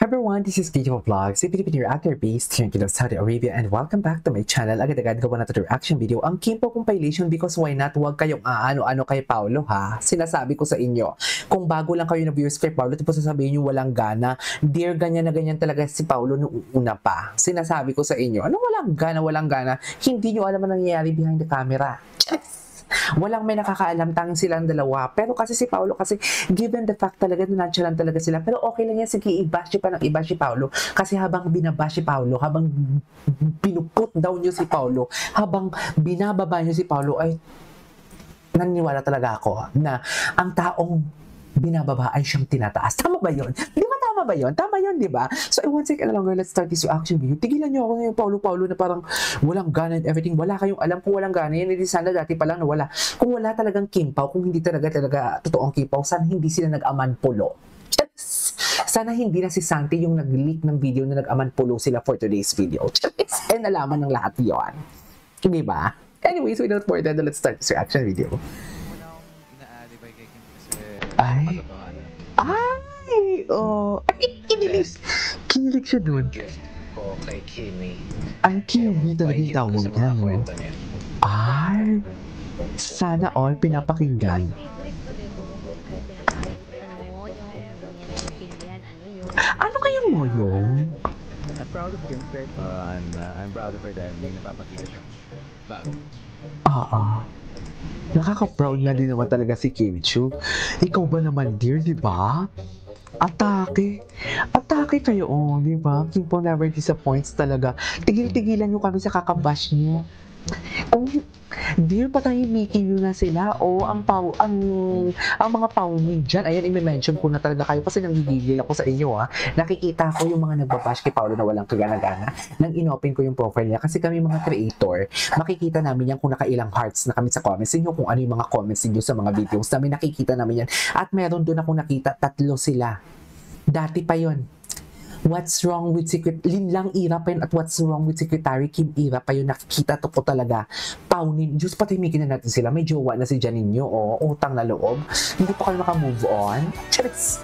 Everyone, this is Gito Vlogs, a Filipino reactor based here in Saudi Arabia, and welcome back to my channel. Agad-agad gawa na ito reaction video. Ang Kimpo compilation because why not? Huwag kayong ano-ano kay Paolo ha. Sinasabi ko sa inyo, kung bago lang kayo na viewers kay Paolo, tapos sasabihin nyo walang gana. Dear, ganyan na ganyan talaga si Paolo noong una pa. Sinasabi ko sa inyo, ano walang gana? Hindi nyo alam ang nangyayari behind the camera. Walang may nakakaalam, tanging silang dalawa. Pero kasi si Paolo, kasi given the fact talaga na nonchalant talaga sila, pero okay lang yan, sige, i-bash pa ng i-bash si Paolo. Kasi habang binabash si Paolo, habang pinuput down nyo si Paolo, habang binababa nyo si Paolo, ay naniniwala talaga ako na ang taong binababa ay siyang tinataas. Tama ba yun? Di ba tama ba yun? Tama yun, di ba? So, I want to take a longer, let's start this reaction video. Tigilan nyo ako ngayon, Paolo na parang walang gana and everything. Wala kayong alam kung walang gana yan. Hindi sana dati pa lang na wala. Kung wala talagang kimpaw, kung hindi talaga totoong kimpaw, sana hindi sila nag-aman pulo. Yes. Sana hindi na si Santi yung nag-leak ng video na nag-aman pulo sila for today's video. Yes. And nalaman ng lahat yun. Di ba? Anyways, without more ado, let's start this reaction video. Ay. Oh. Ay, kinilig siya dun. O kay Kimi. Ang Kimi talaga yung tawag niya. Ay. Sana all pinapakinggan. Ano kayang mo yun? I'm proud of him, sir. I'm proud of her dahil hindi napapakita siya. Bago. Nakaka-proud na din naman talaga si Kim Chiu. Ikaw ba naman, dear, di ba? Atake kayo, di ba? Kimpo never disappoints talaga. Tigil-tigilan nyo kami sa kakabash nyo. Oh, dear, patahimikin nyo na sila. Ang mga pauni dyan, ayan, i-mention ko na talaga kayo kasi nanggigigil ako sa inyo, ha. Nakikita ko yung mga nagbabash kay Paolo na walang kagana-gana nang inopen ko yung profile niya. Kasi kami mga creator, makikita namin yan kung nakailang hearts na kami sa comments niyo, kung ano yung mga comments niyo sa mga videos namin, nakikita namin yan. At meron doon ako nakita, 3 sila. Dati pa yon. What's wrong with Linlang Ira pa yun at what's wrong with Secretary Kim Ira pa yun, nakikita to ko talaga. Paunin, Diyos, patimikin na natin sila. May jowa na si Janinyo, utang na loob. Hindi pa kayo maka-move on. Charis!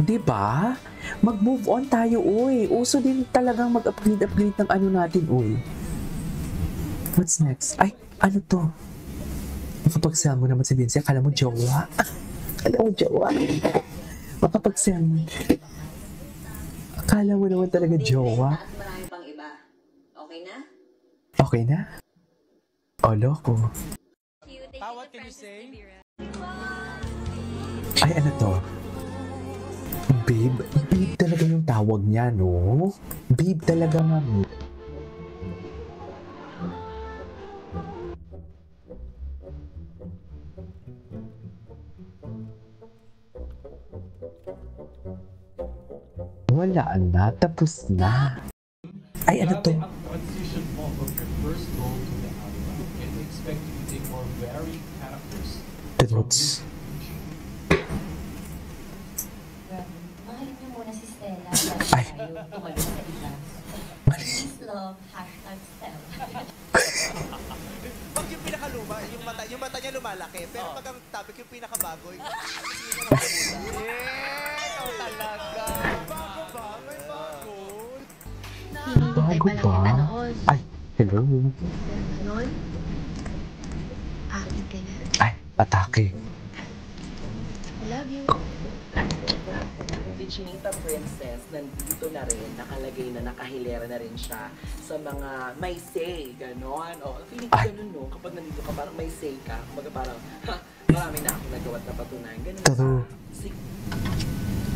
Diba? Mag-move on tayo, uy. Uso din talagang mag-upgrade ng ano natin, uy. What's next? Ay, ano to? Makapagsama mo naman si Vince. Akala mo jowa? Makapagsama. Akala mo naman talaga jowa. Marami pang iba. Okay na? Okay na? Loko. What can you say? Ay, ano to? Babe? Babe talaga yung tawag niya, no? Babe talaga, mami. Wala na, tapos na. Ay, ano to? Ang transition mo from your first role to the album, can we expect you to take more varied characters? Truths. Mahalin niyo muna si Stella. Ay. Ayaw tumayo sa iba. Please love, #Stella. Pag yung pinakaluma, yung mata niya lumalaki, pero pag ang topic yung pinakabago, yung ikaw talaga. Bago ba? May bago. Bago ba? Ay, hello. Ganon? Akin ka na. Ay, atake. I love you. Si Chinita Princess, nandito na rin, nakalagay na, nakahilera na rin siya sa mga may say, gano'n. Feeling ko gano'n, no? Kapag nandito ka, parang may say ka. Kumbaga parang, marami na akong nagawa at napatunayan. Gano'n True.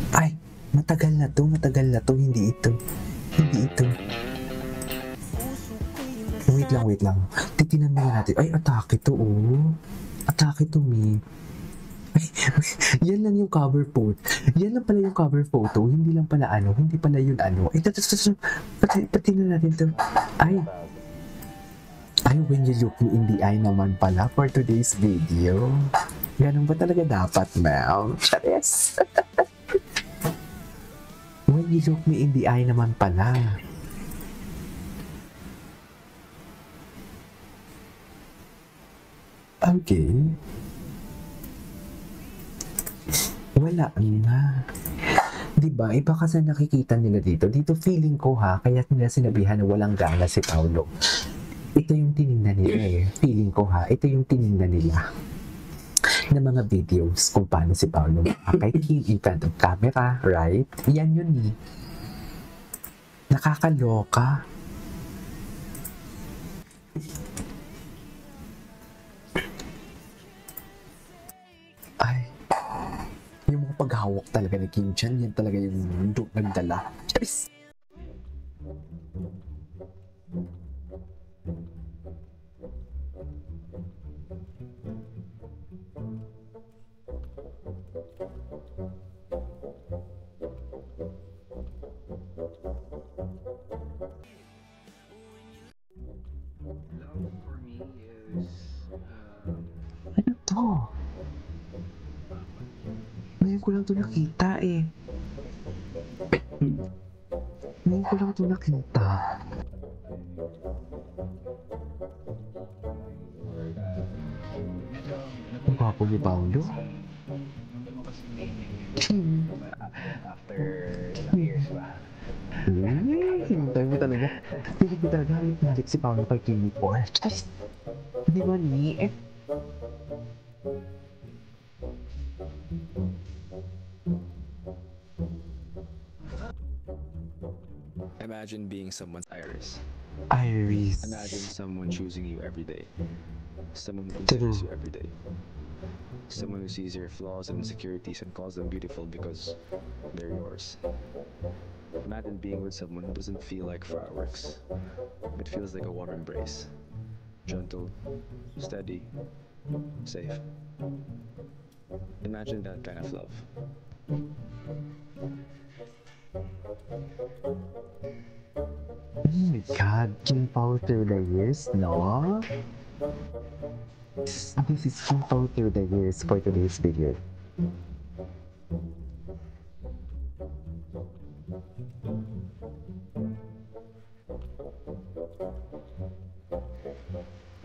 Ay, matagal na to, hindi ito. Wait lang. Titinan mo natin. Ay, atake to, Atake to me. Ay, yan lang yung cover photo. Yan lang pala yung cover photo. Hindi lang pala hindi pala yun ano. Ay, pati na natin to. Ay, when you look me in the eye naman pala for today's video. Ganun ba talaga dapat, ma'am? Charis. When you look me in the eye naman pala. Okay. Wala na. Diba? Iba kasi nakikita nila dito. Dito feeling ko ha, kaya nila sinabihan na walang gana si Paolo. Ito yung tinignan nila eh. Feeling ko ha, ito yung tinignan nila na mga videos kung paano si Paolo makakay in front of camera, right? Yan yun eh. Nakakaloka. Ay. Yung mga paghawak talaga ni Kim Chan, yan talaga yung nagdala. Charis! Love for me is Ano to? Ngayon ko lang ito nakita eh. Ngayon ko lang ito nakita. Ang gwapo ni Paolo. after ilang years ba? Hintay mo talaga. Hindi mo talaga halik si Paolo kay Kimi po. Just, hindi ba ni eh? Imagine being someone's Iris. Iris. Imagine someone choosing you every day. Someone who True. considers you every day. Someone who sees your flaws and insecurities and calls them beautiful because they're yours. Imagine being with someone who doesn't feel like fireworks. It feels like a warm embrace. Gentle, steady, safe. Imagine that kind of love. Oh my God, Kim Pao through the years, no? This is Kim Pao through the years for today's video.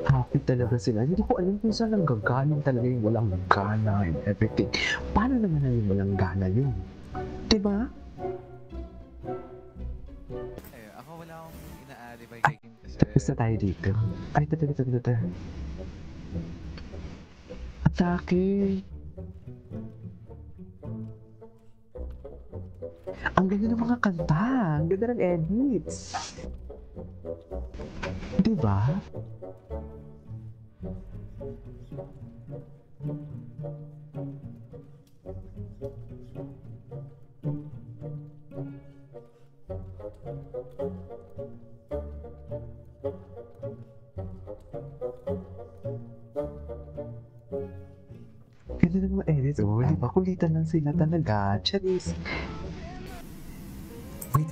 Happy talaga sila. Hindi ko alam kung saan nanggagaling talaga yung walang gana and everything. Paano naman na yung walang gana yun? Diba? Eh, ako wala akong ina-alibay Ay, kay Kim kasi Tapos na tayo dito. Ay, ito. Atake. Ang ganda ng mga kanta. Ang ganda ng edits. Diba? Ganda ng mga edits. Oh, di ba? Kulitan lang sila talaga. Charis.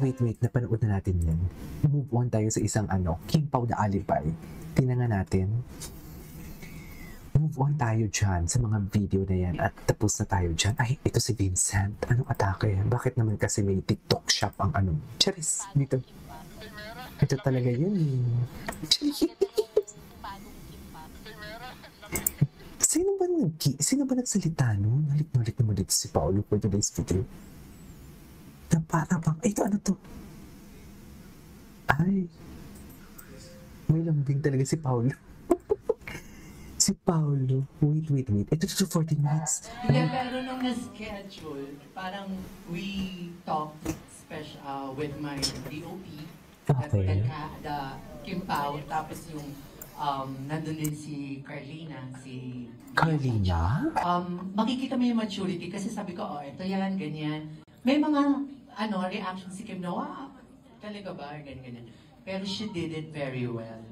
Wait. Napanood na natin yan. Move on tayo sa isang Kim Pao na alibay. Tingnan nga natin. Move on tayo dyan sa mga video na yan at tapos na tayo dyan. Ay, ito si Vincent. Anong atake? Bakit naman kasi may TikTok shop ang Charis, dito. Ito talaga yun eh. Charis. Sino ba nagsalita nun? Halik naman dito si Paolo for today's video. Na para bang, ito ano to? Ay, may lambing talaga si Paolo. Si Paolo. Wait. Ito 14 minutes. Hindi, pero nung na-schedule, parang we talked with my DOP, Okay. the Kim Pao, tapos yung nandun din si Carlina, Carlina? makikita mo yung maturity kasi sabi ko, ito yan, ganyan. May mga reaction si Kim na, wow, talaga ba, ganyan. Pero she did it very well.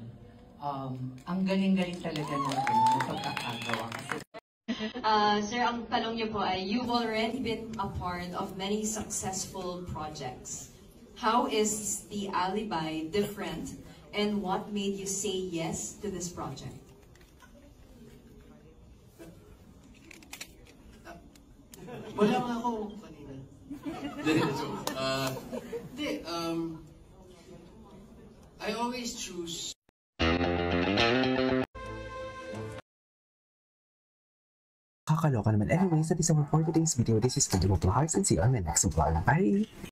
Ang galing-galing talaga ng pagkakagawa. Sir, ang tanong niyo po ay, you've already been a part of many successful projects. How is the Alibi different, and what made you say yes to this project? Wala nga ako kanina. Hindi, I always choose Nakakaloka naman. Anyways, that is all for today's video. This is Studio Vlogs and see you on my next vlog. Bye!